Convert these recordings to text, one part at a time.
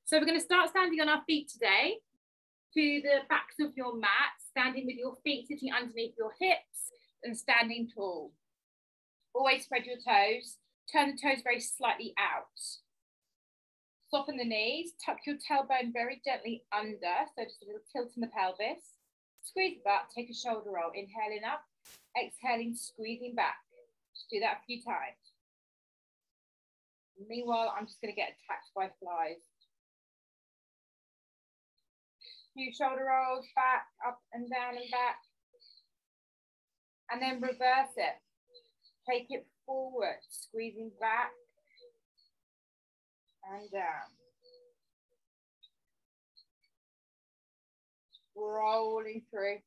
So we're going to start standing on our feet today to the backs of your mat, standing with your feet sitting underneath your hips and standing tall. Always spread your toes, turn the toes very slightly out. Soften the knees, tuck your tailbone very gently under, so just a little tilt in the pelvis. Squeeze the butt, take a shoulder roll, inhaling up, exhaling, squeezing back. Just do that a few times. Meanwhile, I'm just going to get attacked by flies. Few shoulder rolls, back, up and down and back. And then reverse it. Take it forward, squeezing back and down. Rolling through.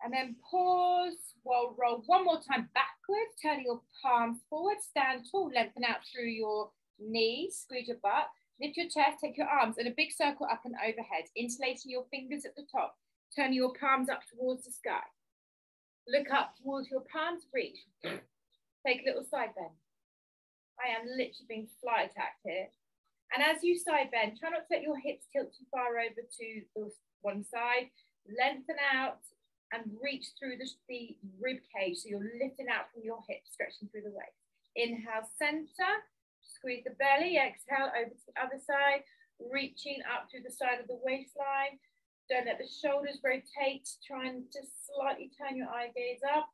And then pause, roll one more time backwards, turn your palms forward, stand tall, lengthen out through your knees, squeeze your butt, lift your chest, take your arms in a big circle up and overhead, interlacing your fingers at the top, turn your palms up towards the sky. Look up towards your palms, reach. Take a little side bend. I am literally being fly attacked here. And as you side bend, try not to let your hips tilt too far over to the one side. Lengthen out and reach through the rib cage. So you're lifting out from your hips, stretching through the waist. Inhale, center, squeeze the belly. Exhale, over to the other side, reaching up through the side of the waistline. Don't let the shoulders rotate. Try and just slightly turn your eye gaze up.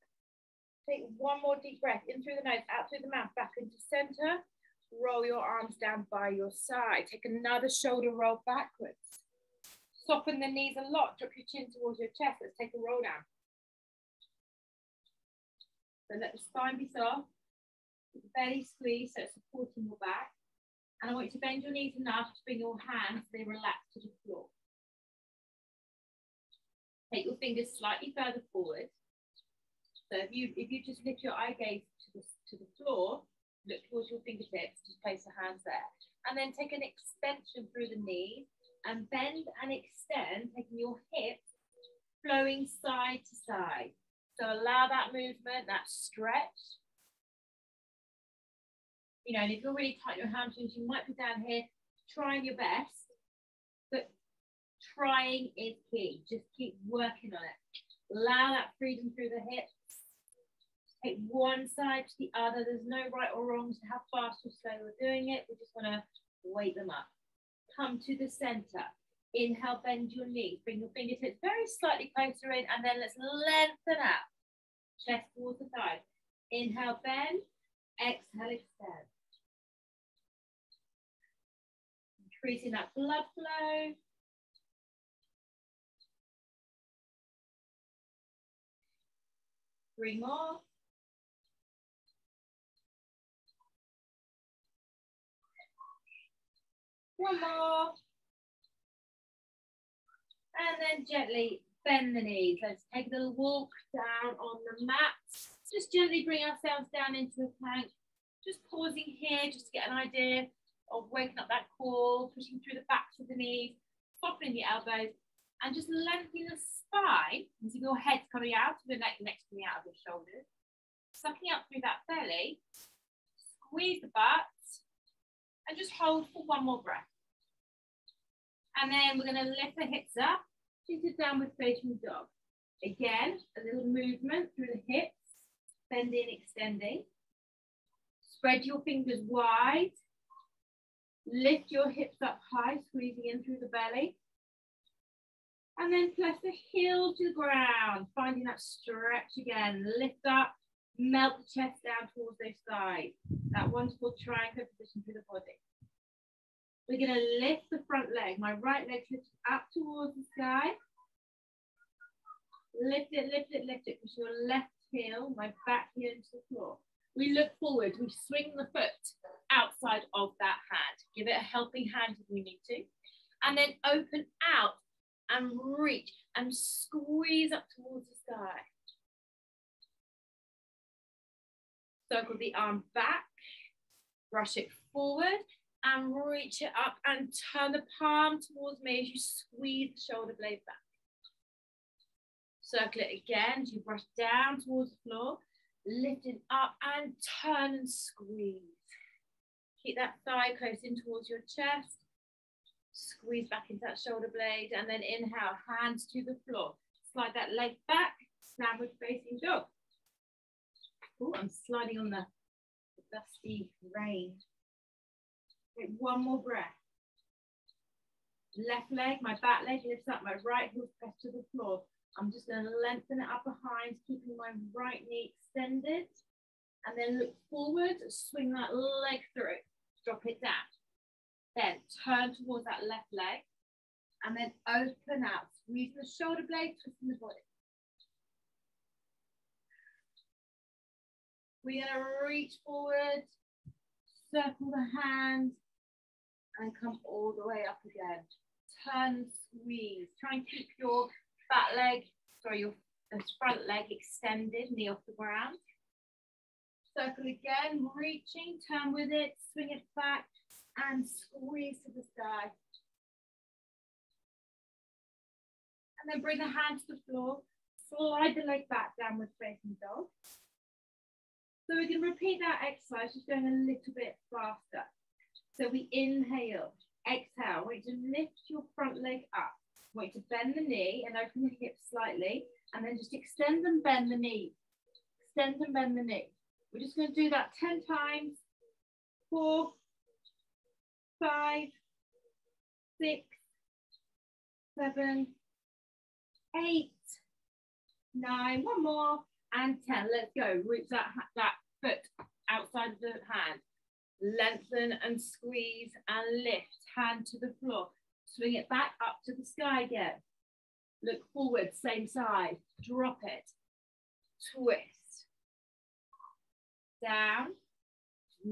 Take one more deep breath, in through the nose, out through the mouth, back into center. Roll your arms down by your side. Take another shoulder roll backwards. Soften the knees a lot. Drop your chin towards your chest. Let's take a roll down. So let the spine be soft. The belly squeeze so it's supporting your back. And I want you to bend your knees enough to bring your hands so they relax to the floor. Take your fingers slightly further forward. So if you just lift your eye gaze to the floor, look towards your fingertips, just place your hands there. And then take an extension through the knees and bend and extend, taking your hips flowing side to side. So allow that movement, that stretch. You know, and if you're really tight in your hamstrings, you might be down here trying your best, but trying is key. Just keep working on it. Allow that freedom through the hips. Take one side to the other. There's no right or wrong to how fast or slow we're doing it. We just want to weight them up. Come to the center. Inhale, bend your knees. Bring your fingertips very slightly closer in, and then let's lengthen out. Chest towards the thighs. Inhale, bend. Exhale, extend. Increasing that blood flow. Three more. One more. And then gently bend the knees. Let's take a little walk down on the mat. Just gently bring ourselves down into a plank. Just pausing here just to get an idea of waking up that core, pushing through the backs of the knees, softening the elbows, and just lengthening the spine as if your head's coming out, the neck's coming out of your shoulders. Sucking up through that belly. Squeeze the butt. And just hold for one more breath. And then we're going to lift the hips up into downward facing dog. Again, a little movement through the hips, bending, extending. Spread your fingers wide. Lift your hips up high, squeezing in through the belly. And then press the heel to the ground, finding that stretch again. Lift up, melt the chest down towards those thighs. That wonderful triangle position through the body. We're going to lift the front leg. My right leg lifts up towards the sky. Lift it, lift it, lift it. Push your left heel, my back heel into the floor. We look forward. We swing the foot outside of that hand. Give it a helping hand if we need to. And then open out and reach and squeeze up towards the sky. Circle the arm back. Brush it forward. And reach it up and turn the palm towards me as you squeeze the shoulder blade back. Circle it again as you brush down towards the floor. Lift it up and turn and squeeze. Keep that thigh close in towards your chest. Squeeze back into that shoulder blade, and then inhale, hands to the floor. Slide that leg back, downward facing dog. Oh, I'm sliding on the dusty rain. Take one more breath. Left leg, my back leg lifts up, my right heel pressed to the floor. I'm just going to lengthen it up behind, keeping my right knee extended. And then look forward, swing that leg through, drop it down. Then turn towards that left leg, and then open out. Squeeze the shoulder blade, twisting the body. We're going to reach forward, circle the hand, and come all the way up again. Turn, squeeze. Try and keep your back leg, sorry, your front leg extended, knee off the ground. Circle again, reaching, turn with it, swing it back, and squeeze to the sky. And then bring the hand to the floor, slide the leg back, downward facing dog. So we can repeat that exercise, just going a little bit faster. So we inhale, exhale, want you to lift your front leg up. Want you to bend the knee and open the hips slightly, and then just extend and bend the knee. Extend and bend the knee. We're just going to do that 10 times. 4, 5, 6, 7, 8, 9, one more, and 10. Let's go. Reach that foot outside of the hand. Lengthen and squeeze and lift. Hand to the floor. Swing it back up to the sky again. Look forward, same side. Drop it. Twist. Down.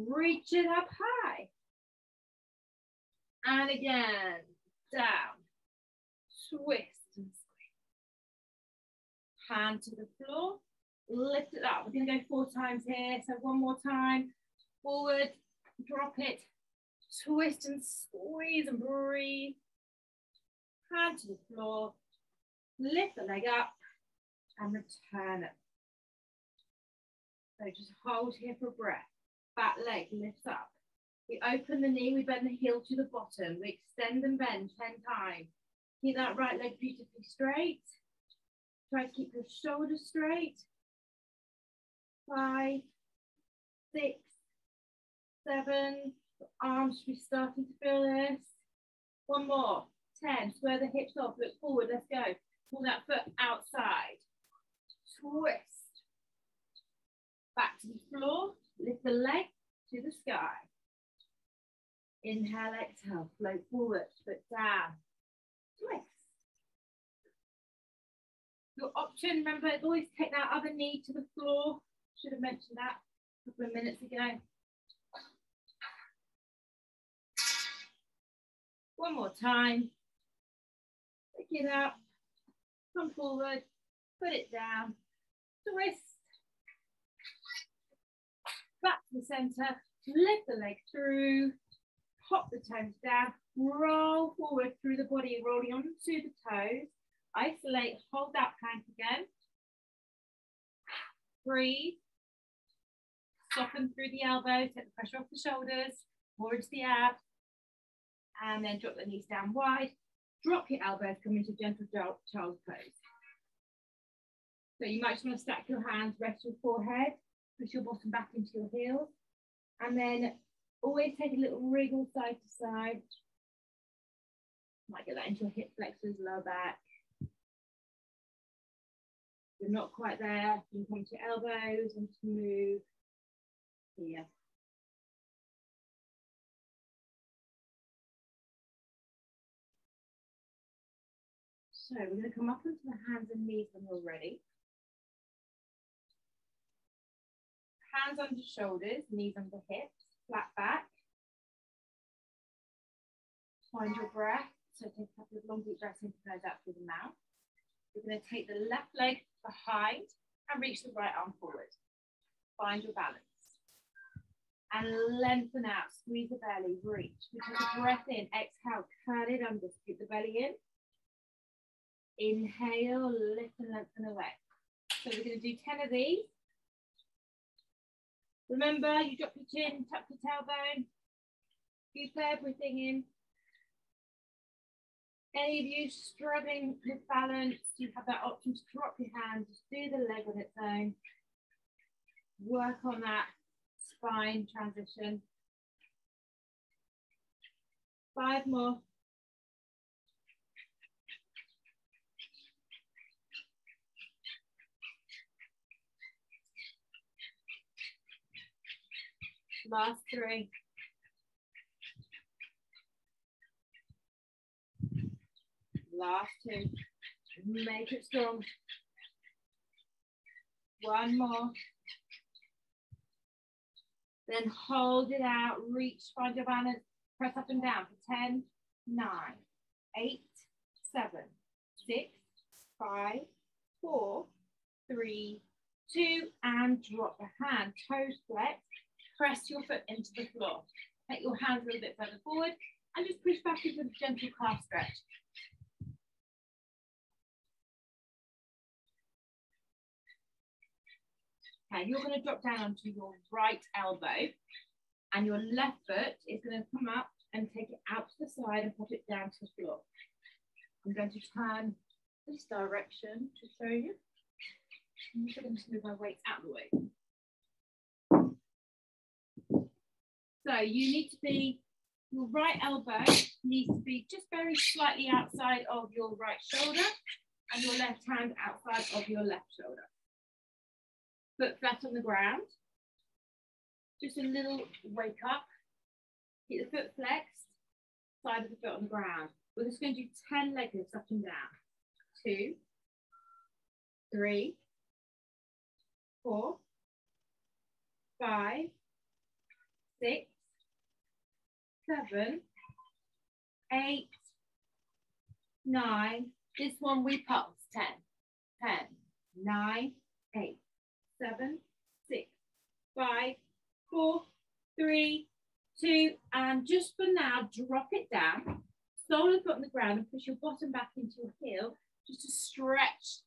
Reach it up high. And again. Down. Twist and squeeze. Hand to the floor. Lift it up. We're going to go 4 times here. So one more time. Forward. Drop it. Twist and squeeze and breathe. Hand to the floor. Lift the leg up and return it. So just hold here for breath. Back leg lifts up. We open the knee, we bend the heel to the bottom. We extend and bend 10 times. Keep that right leg beautifully straight. Try to keep your shoulders straight. 5, 6, 7. Arms should be starting to feel this. One more. 10. Square the hips off. Look forward. Let's go. Pull that foot outside. Twist. Back to the floor. Lift the leg to the sky. Inhale, exhale. Float forward. Foot down. Twist. Your option, remember, is always take that other knee to the floor. Should have mentioned that a couple of minutes ago. One more time. Pick it up. Come forward. Put it down. Twist. Back to the center. Lift the leg through. Pop the toes down. Roll forward through the body, rolling onto the toes. Isolate. Hold that plank again. Breathe. Soften through the elbows. Take the pressure off the shoulders. More into the abs. And then drop the knees down wide. Drop your elbows, come into gentle child's pose. So you might just want to stack your hands, rest your forehead, push your bottom back into your heels. And then always take a little wriggle side to side. Might get that into your hip flexors, lower back. If you're not quite there, you can come to your elbows and just move here. So we're going to come up onto the hands and knees when you're ready. Hands under shoulders, knees under hips, flat back. Find your breath. So take a couple of long deep breaths into nose out through the mouth. You're going to take the left leg behind and reach the right arm forward. Find your balance. And lengthen out, squeeze the belly, reach. We take a breath in, exhale, curl it under, scoop the belly in. Inhale, lift and lengthen away. So we're going to do 10 of these. Remember, you drop your chin, tap your tailbone, Keep everything in. Any of you struggling with balance, you have that option to drop your hands, just do the leg on its own. Work on that spine transition. 5 more. Last 3. Last 2. Make it strong. 1 more. Then hold it out. Reach, find your balance. Press up and down for 10, 9, 8, 7, 6, 5, 4, 3, 2, and drop the hand. Toes flex. Press your foot into the floor. Take your hands a little bit further forward and just push back into the gentle calf stretch. Okay, you're going to drop down onto your right elbow and your left foot is going to come up and take it out to the side and put it down to the floor. I'm going to turn this direction to show you. I'm just going to move my weight out of the way. So you need to be, your right elbow needs to be just very slightly outside of your right shoulder and your left hand outside of your left shoulder. Foot flat on the ground. Just a little wake up. Keep the foot flexed, side of the foot on the ground. We're just going to do 10 leg lifts up and down. 2, 3, 4, 5, 6, 7, 8, 9. This one we pulse. 10, 10, 9, 8, 7, 6, 5, 4, 3, 2, and just for now, drop it down. Sole of the foot on the ground and push your bottom back into your heel, just to stretch.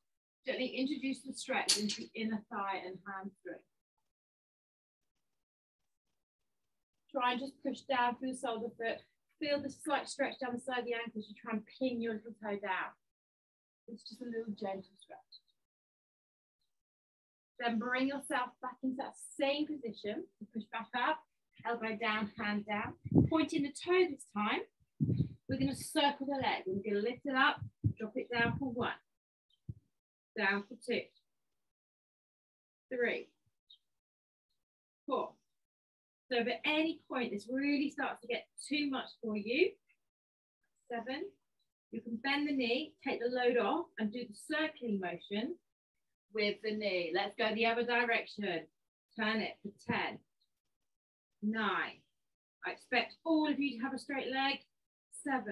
Gently introduce the stretch into the inner thigh and hamstring. Try and just push down through the sole of the foot. Feel the slight stretch down the side of the ankles. You try and pin your little toe down. It's just a little gentle stretch. Then bring yourself back into that same position. Push back up, elbow down, hand down. Pointing the toe this time. We're going to circle the leg. We're going to lift it up, drop it down for 1. Down for 2. 3. 4. So if at any point this really starts to get too much for you, 7. You can bend the knee, take the load off and do the circling motion with the knee. Let's go the other direction. Turn it for 10, 9. I expect all of you to have a straight leg. 7,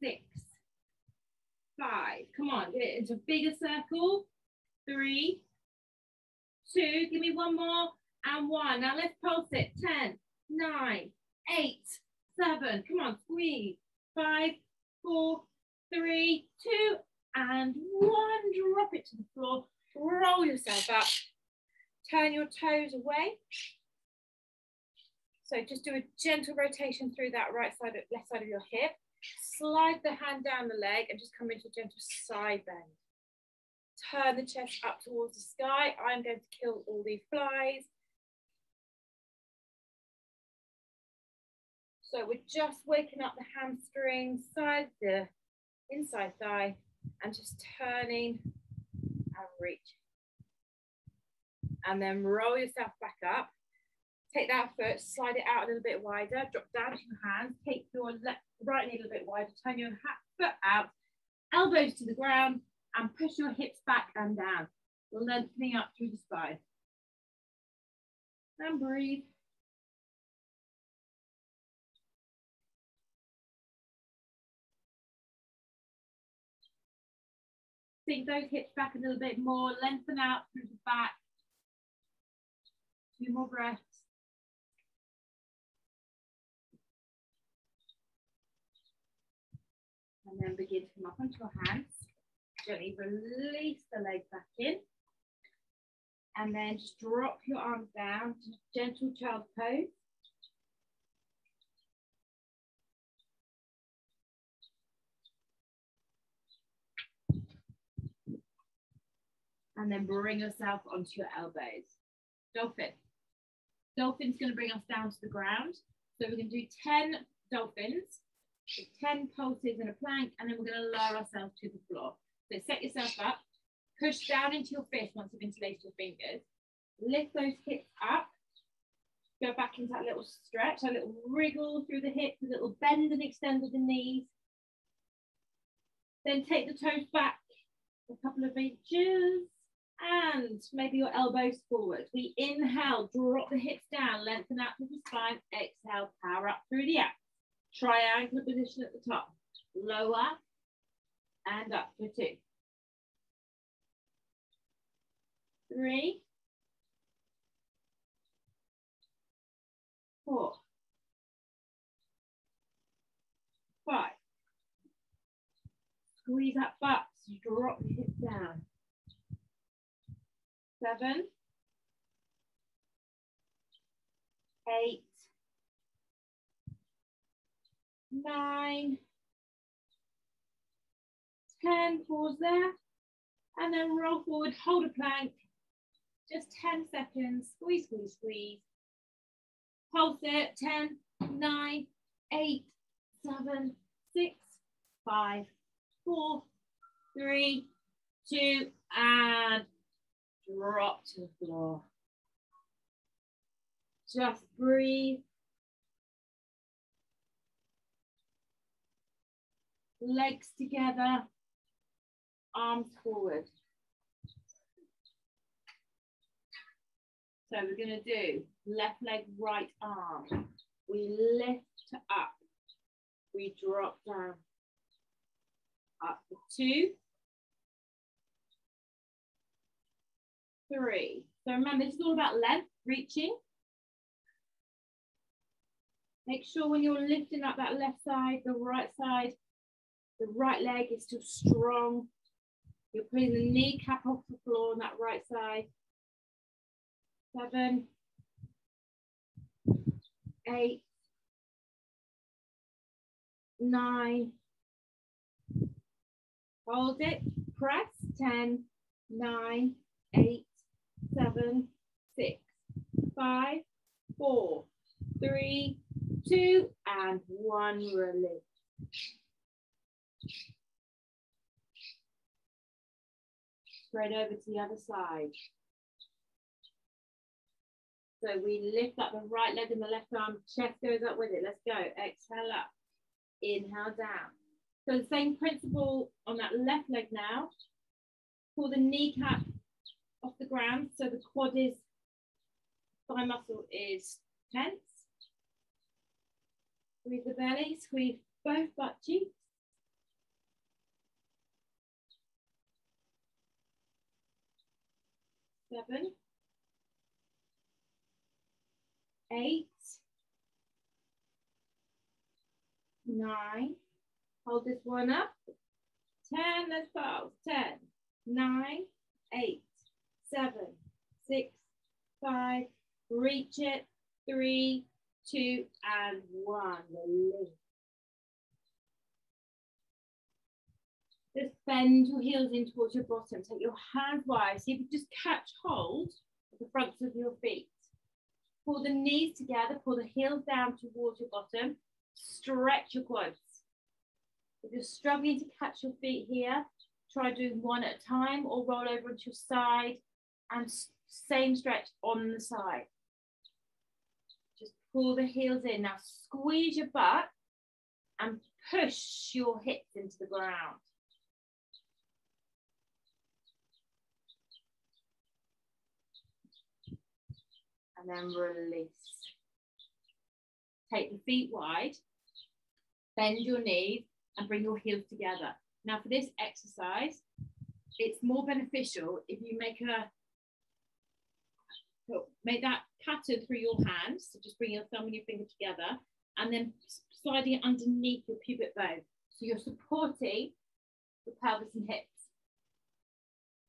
6, 5. Come on, get it into a bigger circle. 3, 2. Give me 1 more and 1. Now let's pulse it. 10, 9, 8, 7. Come on, squeeze. 5, 4, 3, 2. And 1, drop it to the floor, roll yourself up, turn your toes away. So just do a gentle rotation through that right side, left side of your hip. Slide the hand down the leg and just come into a gentle side bend. Turn the chest up towards the sky. I'm going to kill all these flies. So we're just waking up the hamstring, side, the inside thigh, and just turning and reach. And then roll yourself back up. Take that foot, slide it out a little bit wider, drop down to your hands, take your right knee a little bit wider, turn your foot out, elbows to the ground, and push your hips back and down, lengthening up through the spine. And breathe. Sink those hips back a little bit more, lengthen out through the back. 2 more breaths. And then begin to come up onto your hands. Gently release the leg back in. And then just drop your arms down to gentle child's pose. And then bring yourself onto your elbows. Dolphin. Dolphin's going to bring us down to the ground. So we're going to do 10 dolphins, 10 pulses in a plank, and then we're going to lower ourselves to the floor. So set yourself up, push down into your fist once you've interlaced your fingers. Lift those hips up. Go back into that little stretch, a little wriggle through the hips, a little bend and extend of the knees. Then take the toes back a couple of inches and maybe your elbows forward. We inhale, drop the hips down, lengthen out through the spine. Exhale, power up through the abs. Triangular position at the top. Lower and up for 2. 3. 4. 5. Squeeze that butt, drop the hips down. 7. 8. 9. 10. Pause there. And then roll forward, hold a plank. Just 10 seconds. Squeeze, squeeze, squeeze. Pulse it. 10, 9, 8, 7, 6, 5, 4, 3, 2, and drop to the floor. Just breathe. Legs together, arms forward. So we're going to do left leg, right arm. We lift up. We drop down. Up for 2, 3. So remember, this is all about length, reaching. Make sure when you're lifting up that left side, the right leg is still strong. You're putting the kneecap off the floor on that right side. 7, 8, 9. Hold it, press. 10, 9, 8, 7, 6, 5, 4, 3, 2, and 1. Release. Spread over to the other side. So we lift up the right leg and the left arm, chest goes up with it. Let's go. Exhale up. Inhale down. So the same principle on that left leg now. Pull the kneecap off the ground so the quad is, thigh muscle is tense. Squeeze the belly, squeeze both butt cheeks. 7, 8, 9. Hold this one up. 10, let's pause. 10, 9, 8, 7, 6, 5. Reach it. 3, 2, and 1. Release. Just bend your heels in towards your bottom. Take your hands wide. See if you just catch hold of the fronts of your feet. Pull the knees together. Pull the heels down towards your bottom. Stretch your quads. If you're struggling to catch your feet here, try doing one at a time or roll over onto your side and same stretch on the side. Just pull the heels in. Now squeeze your butt and push your hips into the ground. And then release. Take the feet wide, bend your knees and bring your heels together. Now for this exercise, it's more beneficial if you make that pattern through your hands. So just bring your thumb and your finger together and then sliding it underneath your pubic bone. So you're supporting the pelvis and hips.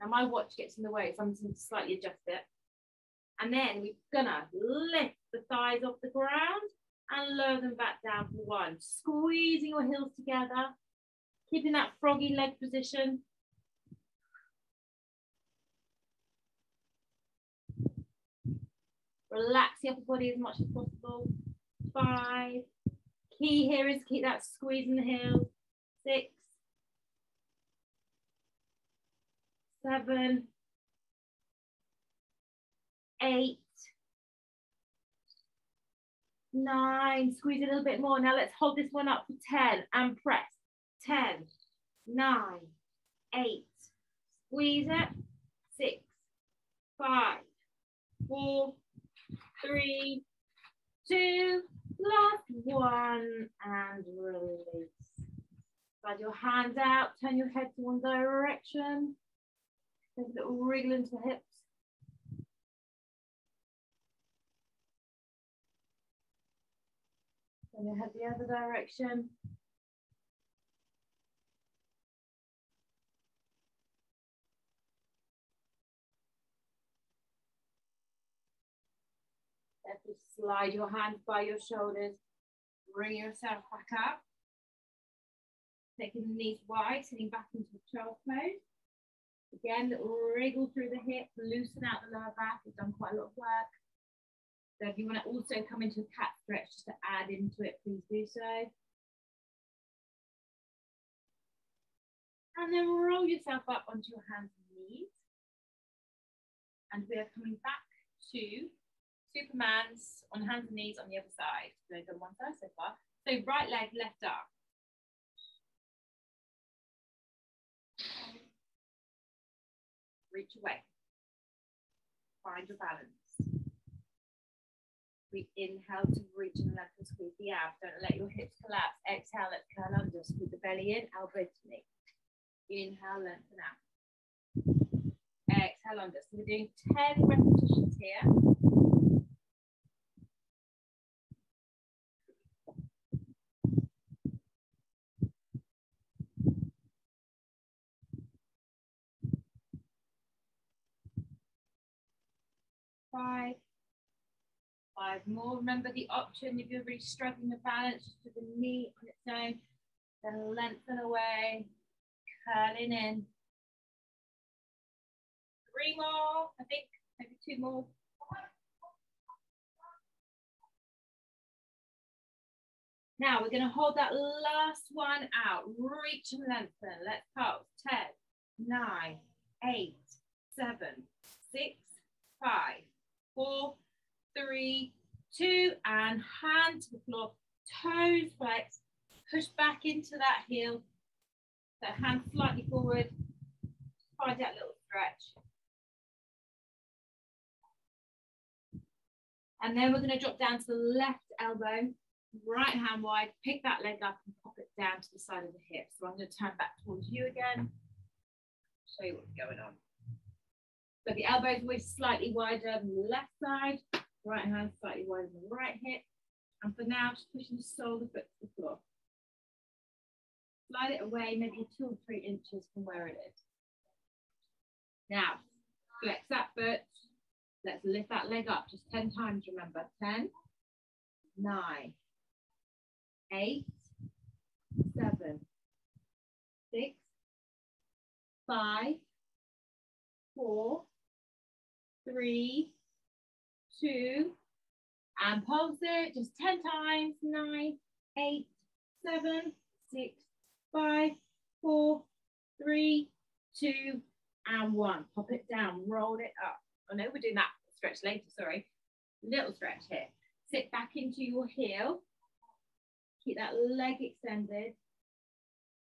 Now my watch gets in the way, so I'm just going to slightly adjust it. And then we're gonna lift the thighs off the ground and lower them back down for 1. Squeezing your heels together, keeping that froggy leg position. Relax the upper body as much as possible. 5. Key here is to keep that squeeze in the heel. 6, 7, 8, 9. Squeeze a little bit more. Now let's hold this one up for 10 and press. 10, 9, 8. Squeeze it. 6, 5, 4, 3, 2. Last one, and release. Slide your hands out, turn your head to one direction. Take a little wriggle into the hips. Turn your head the other direction. Just slide your hands by your shoulders. Bring yourself back up. Taking the knees wide, sitting back into child's pose. Again, little wriggle through the hip, loosen out the lower back. We've done quite a lot of work. So if you want to also come into a cat stretch just to add into it, please do so. And then roll yourself up onto your hands and knees. And we are coming back to Superman's on hands and knees on the other side. So we've done one side so far. So right leg, left arm. Reach away. Find your balance. We inhale to reach and lengthen, squeeze the abs. Don't let your hips collapse. Exhale, let's curl under. Squeeze the belly in, elbow to knee. Inhale, lengthen out. Exhale under. So we're doing 10 repetitions here. Five more. Remember the option if you're really struggling with balance, just to the knee on its own, then lengthen away, curling in. 3 more, I think, maybe 2 more. Now we're going to hold that last one out, reach and lengthen. Let's pulse. 10, 9, 8, 7, 6, 5, 4, 3, 2, and hand to the floor, toes flex, push back into that heel, so hand slightly forward, find that little stretch. And then we're going to drop down to the left elbow, right hand wide, pick that leg up and pop it down to the side of the hip. So I'm going to turn back towards you again, show you what's going on. So the elbow is always slightly wider than the left side, right hand slightly wider than the right hip. And for now, just pushing the sole of the foot to the floor. Slide it away, maybe 2 or 3 inches from where it is. Now, flex that foot. Let's lift that leg up just 10 times, remember. 10, 9, 8, 7, 6, 5, 4, 3, 2, and pulse it just 10 times. 9, 8, 7, 6, 5, 4, 3, 2, and 1. Pop it down, roll it up. Oh no, we're doing that stretch later, sorry. Little stretch here. Sit back into your heel. Keep that leg extended.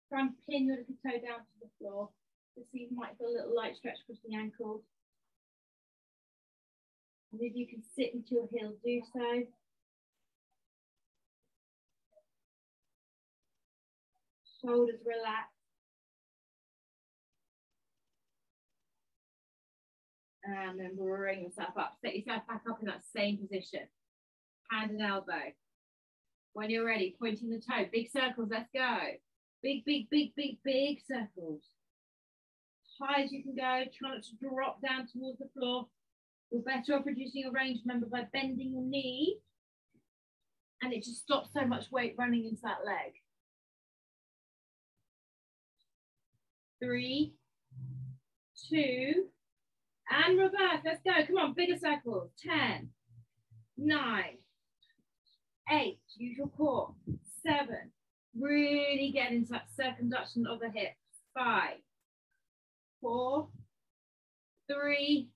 Try and pin your little toe down to the floor. Just see if you might feel a little light stretch across the ankles. And if you can sit into your heel, do so. Shoulders relaxed. And then bring yourself up. Set yourself back up in that same position. Hand and elbow. When you're ready, pointing the toe. Big circles, let's go. Big, big, big, big, big circles. High as you can go. Try not to drop down towards the floor. You're better off reducing your range, remember, by bending your knee. And it just stops so much weight running into that leg. 3, 2, and reverse. Let's go. Come on, bigger circles. 10, 9, 8, use your core. 7, really get into that circumduction of the hips. 5, 4, 3,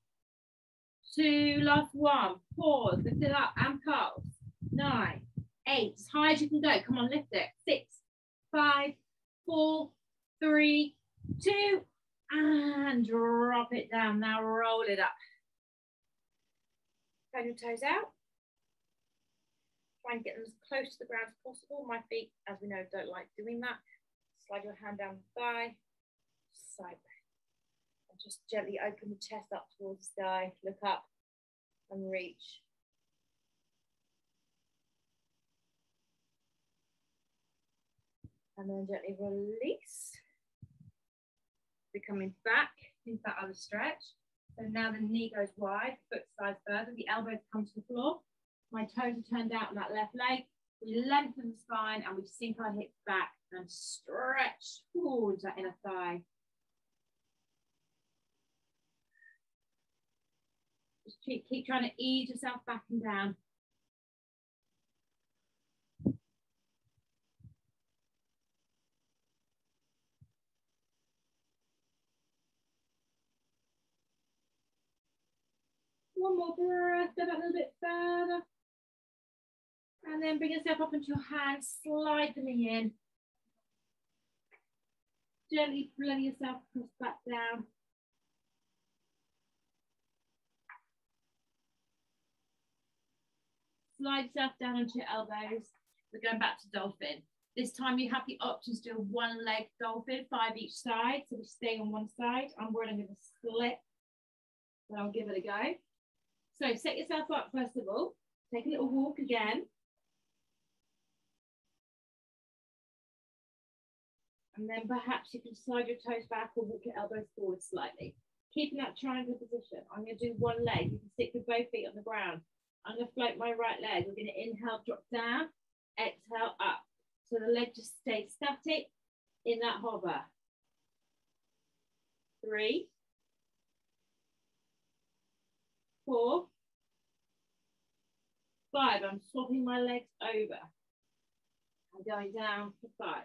2, last one. Pause, lift it up and pulse. 9, 8, as high as you can go. Come on, lift it. 6, 5, 4, 3, 2, and drop it down. Now roll it up. Turn your toes out. Try and get them as close to the ground as possible. My feet, as we know, don't like doing that. Slide your hand down the thigh, side bend. And just gently open the chest up towards the sky. Look up and reach. And then gently release. We're coming back into that other stretch. So now the knee goes wide, foot slides further, the elbows come to the floor. My toes are turned out on that left leg. We lengthen the spine and we sink our hips back and stretch towards that inner thigh. Just keep trying to ease yourself back and down. One more breath, go back a little bit further. And then bring yourself up into your hands, slide the knee in. Gently letting yourself press back down. Slide yourself down onto your elbows. We're going back to dolphin. This time you have the options to do a one leg dolphin, 5 each side. So we stay on one side. I'm going to split. So I'll give it a go. So set yourself up first of all. Take a little walk again. And then perhaps you can slide your toes back or walk your elbows forward slightly. Keeping that triangle position. I'm going to do one leg. You can stick with both feet on the ground. I'm going to float my right leg. We're going to inhale, drop down, exhale, up. So the leg just stays static in that hover. 3, 4, 5. I'm swapping my legs over. I'm going down for 5.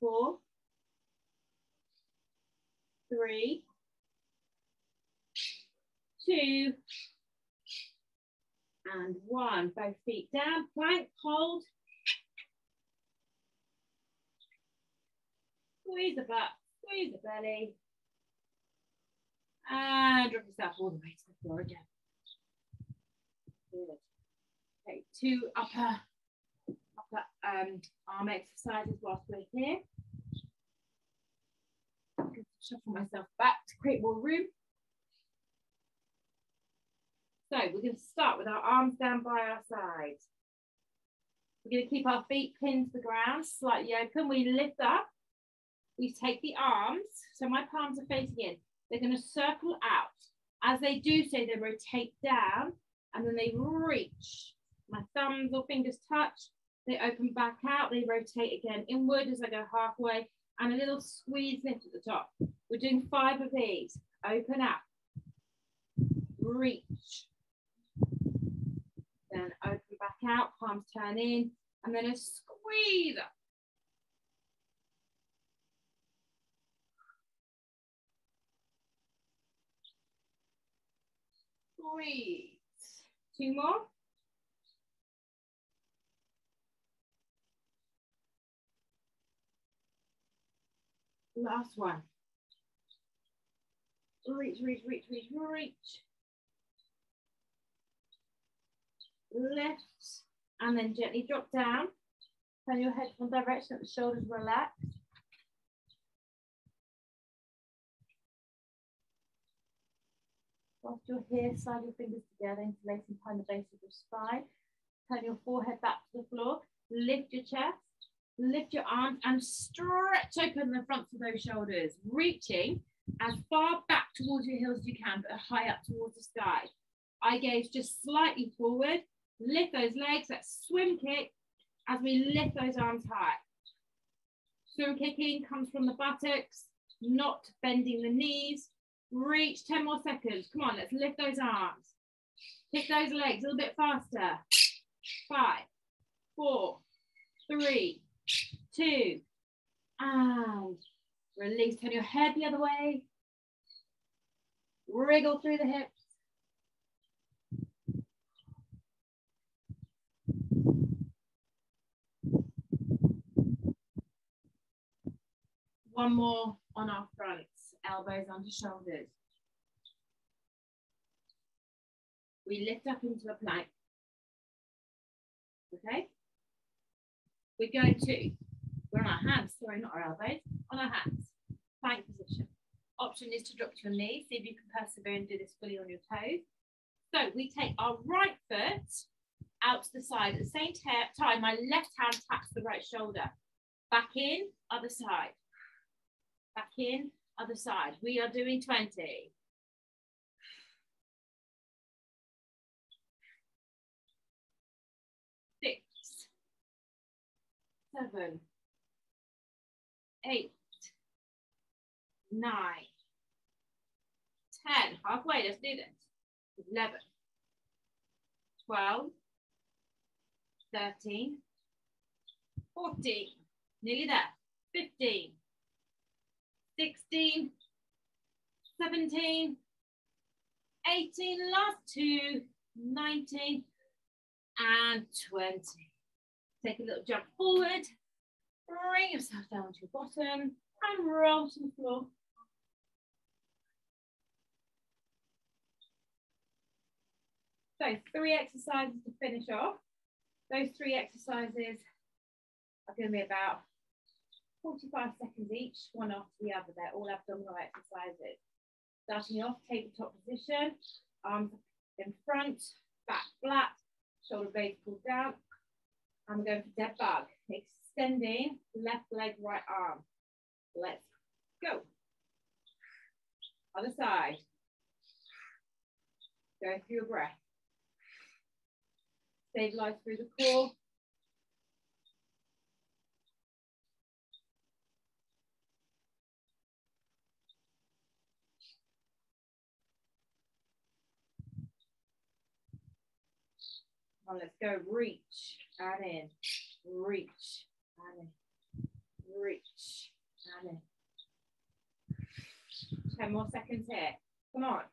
4, 3, 2, and 1. Both feet down, plank, hold. Squeeze the butt, squeeze the belly. And drop yourself all the way to the floor again. Good. Okay, 2 upper arm exercises whilst we're here. I'm going to shuffle myself back to create more room. So we're going to start with our arms down by our sides. We're going to keep our feet pinned to the ground, slightly open. We lift up. We take the arms. So my palms are facing in. They're going to circle out. As they do so, they rotate down and then they reach. My thumbs or fingers touch. They open back out. They rotate again inward as I go halfway and a little squeeze lift at the top. We're doing 5 of these. Open up. Reach. Then open back out, palms turn in, and then a squeeze up. Squeeze. 2 more. Last one. Reach, reach, reach, reach, reach. Lift, and then gently drop down. Turn your head one direction, let the shoulders relax. Whilst you're here, slide your fingers together, interlacing behind the base of your spine. Turn your forehead back to the floor. Lift your chest, lift your arms, and stretch open the fronts of those shoulders, reaching as far back towards your heels as you can, but high up towards the sky. Eye gaze just slightly forward. Lift those legs, that swim kick, as we lift those arms high. Swim kicking comes from the buttocks, not bending the knees. Reach, 10 more seconds. Come on, let's lift those arms. Kick those legs a little bit faster. 5, 4, 3, 2, and release. Turn your head the other way. Wriggle through the hips. One more on our fronts, elbows onto shoulders. We lift up into a plank. Okay? We're on our hands, sorry, not our elbows, on our hands. Plank position. Option is to drop to your knees. See if you can persevere and do this fully on your toes. So we take our right foot out to the side. At the same time, my left hand taps the right shoulder. Back in, other side. Back in, other side. We are doing 20. 6, 7, 8, 9, 10. Halfway, let's do this. 11, 12, 13, 14, nearly there. 15, 16, 17, 18, last 2, 19, and 20. Take a little jump forward, bring yourself down to your bottom, and roll to the floor. So 3 exercises to finish off. Those 3 exercises are going to be about 45 seconds each, one after the other. They're all abdominal exercises. Starting off, tabletop position, arms in front, back flat, shoulder blades pulled down. I'm going for dead bug. Extending left leg, right arm. Let's go. Other side. Go through your breath. Stabilize through the core. Come on, let's go. Reach and in. Reach and in. Reach and in. 10 more seconds here. Come on.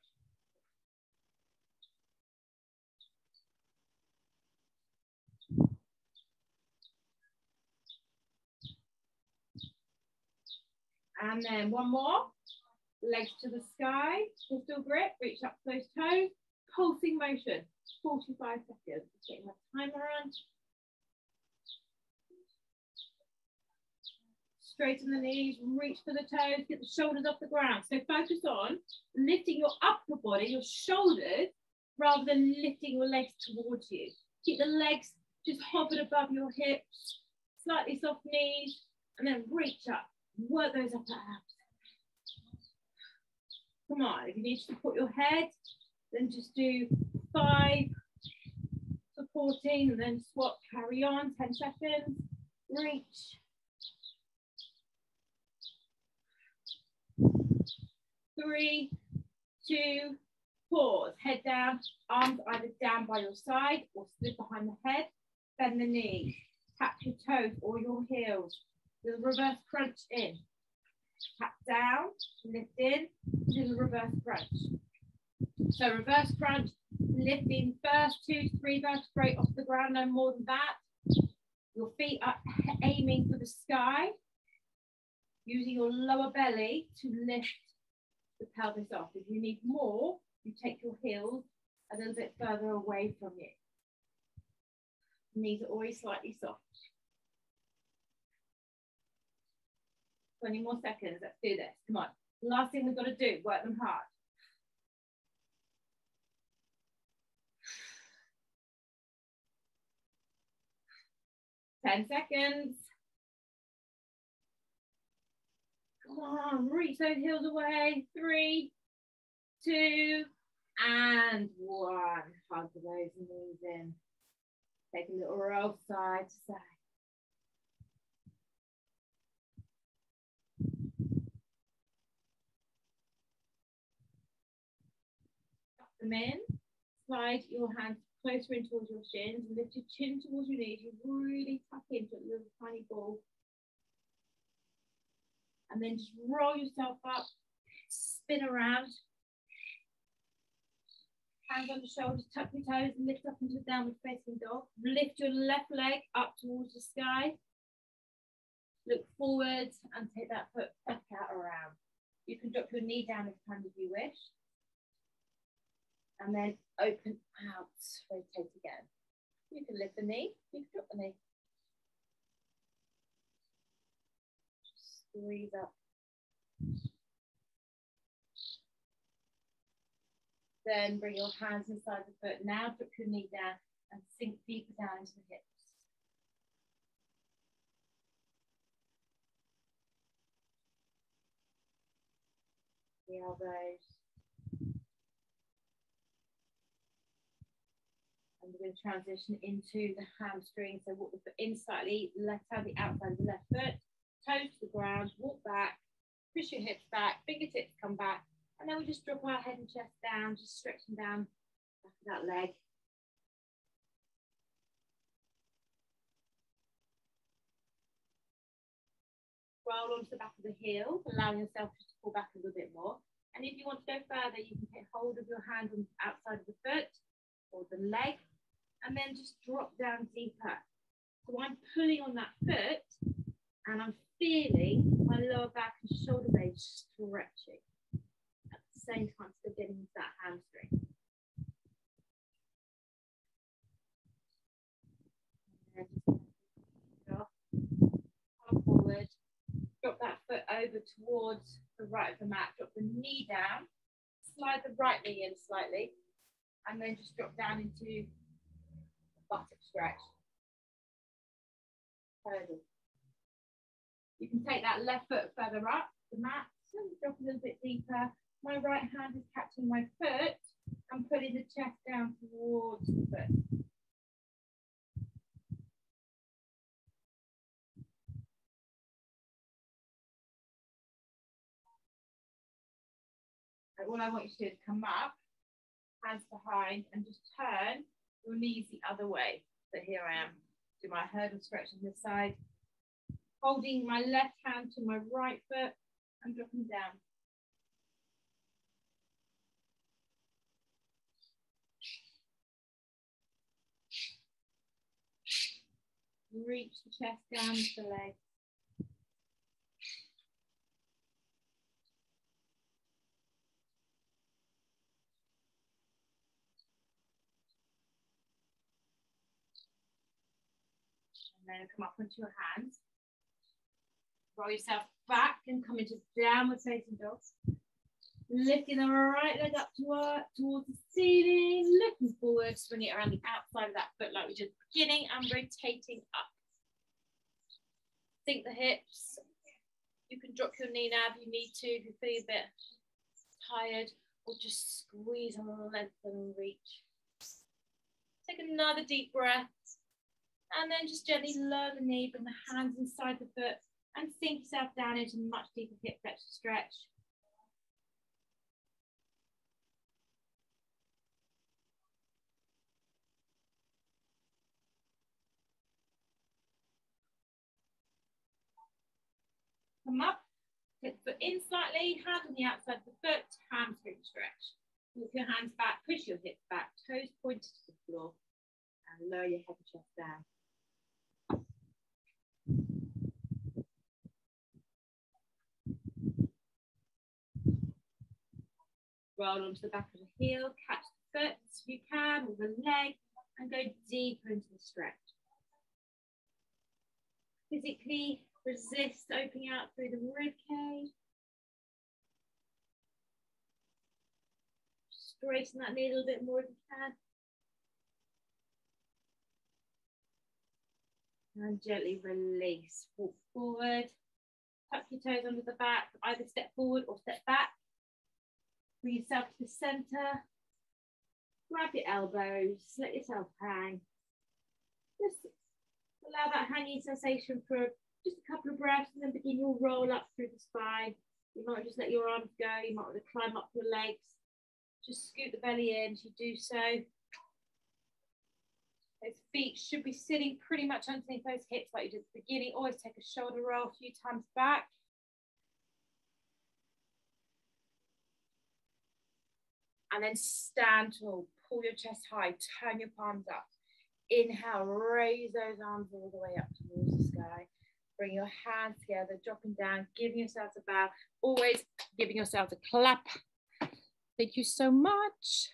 And then one more. Legs to the sky. Pistol grip. Reach up to those toes. Pulsing motion. 45 seconds. Getting my timer on. Straighten the knees. Reach for the toes. Get the shoulders off the ground. So focus on lifting your upper body, your shoulders, rather than lifting your legs towards you. Keep the legs just hovered above your hips. Slightly soft knees. And then reach up. Work those upper abs. Come on, if you need to support your head, then just do 5, supporting, and then swap, carry on, 10 seconds, reach. 3, 2, pause, head down, arms either down by your side or split behind the head, bend the knees, tap your toes or your heels. Do the reverse crunch in. Tap down, lift in, do the reverse crunch. So reverse crunch, lifting first 2 to 3 vertebrae off the ground, no more than that. Your feet are aiming for the sky, using your lower belly to lift the pelvis off. If you need more, you take your heels a little bit further away from you. Knees are always slightly soft. 20 more seconds, let's do this, come on. Last thing we've got to do, work them hard. Ten seconds. Come on, reach those heels away. 3, 2, and 1. Hug those knees in. Take a little roll side to side. Them in, slide your hands closer in towards your shins and lift your chin towards your knees. You really tuck into a little tiny ball. And then just roll yourself up, spin around. Hands on the shoulders, tuck your toes and lift up into a downward facing dog. Lift your left leg up towards the sky. Look forward and take that foot back out around. You can drop your knee down if you wish. And then open out, rotate again. You can lift the knee, you can drop the knee. Squeeze up. Then bring your hands inside the foot. Now drop your knee down and sink deeper down into the hips. The elbows. And we're going to transition into the hamstring. So walk the foot in slightly, left hand the outside of the left foot, toes to the ground, walk back, push your hips back, fingertips come back, and then we just drop our head and chest down, just stretching down back of that leg. Roll onto the back of the heel, allowing yourself to pull back a little bit more. And if you want to go further, you can take hold of your hand on the outside of the foot or the leg, and then just drop down deeper. So I'm pulling on that foot, and I'm feeling my lower back and shoulder blades stretching. At the same time, still getting into that hamstring. And then come forward. Drop that foot over towards the right of the mat. Drop the knee down. Slide the right knee in slightly. And then just drop down into the buttock stretch. Hurdle. You can take that left foot further up the mat. So drop a little bit deeper. My right hand is catching my foot and pulling the chest down towards the foot. All I want you to do is come up, hands behind, and just turn your knees the other way. So here I am, do my hurdle stretch on this side, holding my left hand to my right foot and dropping down. Reach the chest down to the leg. And then come up onto your hands. Roll yourself back and come into downward facing dog. Lifting the right leg up towards the ceiling, looking forward, swing it around the outside of that foot like we did at the beginning and rotating up. Sink the hips. You can drop your knee now if you need to, if you feel a bit tired, or just squeeze on the length and reach. Take another deep breath. And then just gently lower the knee, bring the hands inside the foot and sink yourself down into a much deeper hip flexor stretch. Come up, take the foot in slightly, hand on the outside of the foot, hamstring stretch. Walk your hands back, push your hips back, toes pointed to the floor, and lower your head and chest down. Roll onto the back of the heel, catch the foot if you can, with the leg, and go deeper into the stretch. Physically resist opening out through the rib cage. Straighten that knee a little bit more if you can. And gently release. Walk forward. Tuck your toes under the back. Either step forward or step back. Bring yourself to the center. Grab your elbows. Let yourself hang. Just allow that hanging sensation for just a couple of breaths and then begin your roll up through the spine. You might just let your arms go. You might want to climb up your legs. Just scoot the belly in as you do so. Those feet should be sitting pretty much underneath those hips like you did at the beginning. Always take a shoulder roll a few times back. And then stand tall, pull your chest high, turn your palms up. Inhale, raise those arms all the way up towards the sky. Bring your hands together, dropping down, giving yourselves a bow, always giving yourselves a clap. Thank you so much.